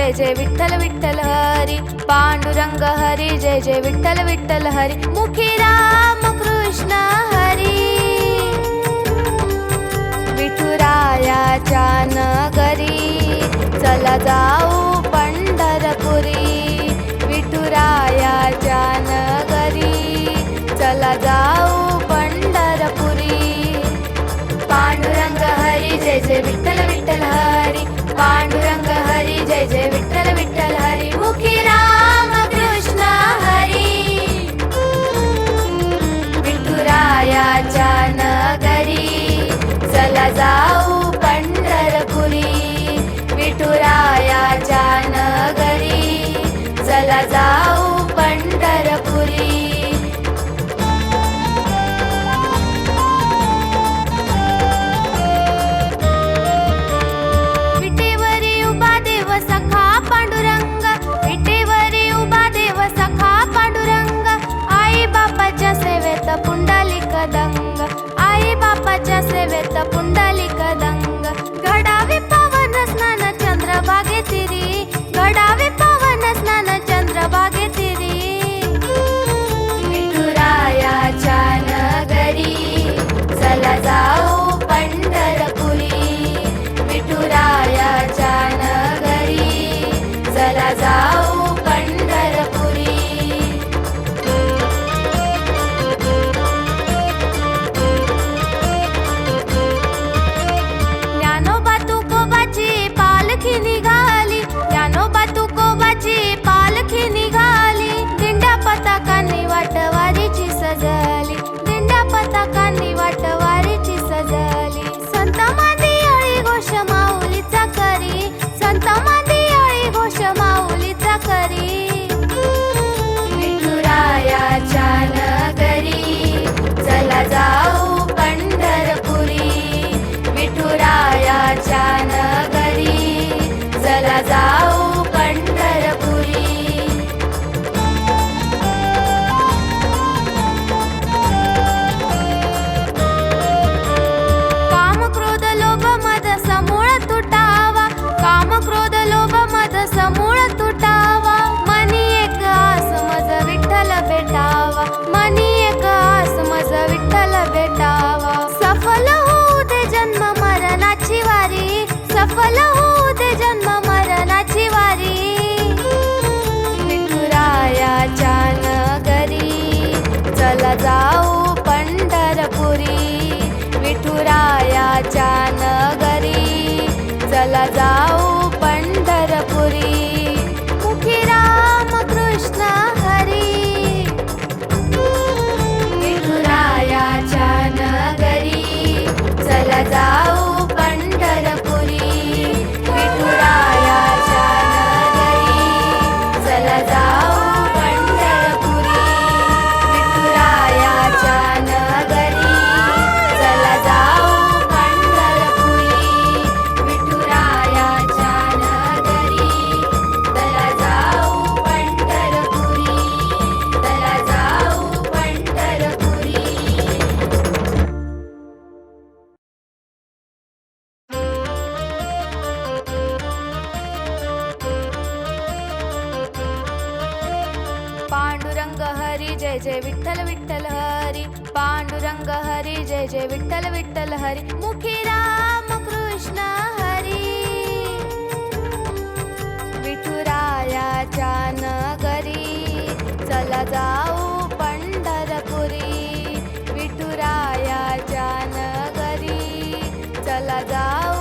जय जय विठ्ठल विठ्ठल हरी, पांडुरंग हरी जय जय विठ्ठल विठ्ठल हरी, मुखी राम कृष्ण हरी। विठुरायाच्या नगरी चला जाऊ पंढरपुरी, विठुरायाच्या नगरी चला जाऊ पंढरपुरी। पांडुरंग हरी जय जय विठ्ठल विठ्ठल हरी, पांडुरंग हरी जय जय विठ्ठल विठ्ठल हरी, मुखी राम कृष्ण हरी। विठुरायाच्या नगरी चला जाऊ पंढरपुरी, विठुरायाच्या नगरी चला जाऊ पंढरपुरी। विटेवरी उभा देव सखा पांडुरंग, विटेवरी उभा देव सखा पांडुरंग, आई बापाच्या सेवेत पुंडलिक दंग, आई बापाच्या सेवेत पुंडलिक दंग। घडावे पावन स्नान चंद्रभागे तिरी, घडावे पावन स्नान चंद्रभागे तिरी। विठुरायाच्या नगरी चला जाऊ पंढरपुरी, विठुरायाच्या नगरी चला जाऊ पंढरपुरी। ज्ञानोबा तुकोबाची पालखी निघाली, ज्ञानोबा तुकोबाची पालखी निघाली, दिंड्या पताकांनी वाटवारीची सजली, दिंड्या पताकांनी वाटवारीची सजली। संत मादियाळी घोष माऊलीचा करी, संत मादियाळी घोष माऊलीचा करी। विठुरायाच्या नगरी चला जाऊ पंढरपुरी, विठुरायाच्या नगरी चला जाऊ पंढरपुरी। काम क्रोध लोभ मद समूळ तुटावा, काम क्रोध लोभ मद समूळ तुटावा, मनी एक आस मज विठ्ठल भेटावा, मनी एक आस मज विठ्ठल भेटावा। सफल होऊ दे जन्म मरणाची वारी, सफल होऊ दे जन्म मरणाची वारी। विठुरायाच्या नगरी चला जाऊ पंढरपुरी, विठुरायाच्या नगरी चला जाऊ पंढरपुरी। मुखी राम कृष्ण हरी, विठुरायाच्या नगरी चला जाऊ पंढरपुरी, विठुरायाच्या नगरी चला जाऊ पंढरपुरी, विठुरायाच्या नगरी चला जाऊ पंढरपुरी, विठुरायाच्या नगरी चला जाऊ पंढरपुरी, चला जाऊ पंढरपुरी। पांडुरंग हरी जय जय विठ्ठल विठ्ठल हरी, पांडुरंग हरी जय जय विठ्ठल विठ्ठल हरी, मुखी राम कृष्ण हरी। विठुरायाच्या नगरी चला जाऊ पंढरपुरी, विठुरायाच्या नगरी चला जाऊ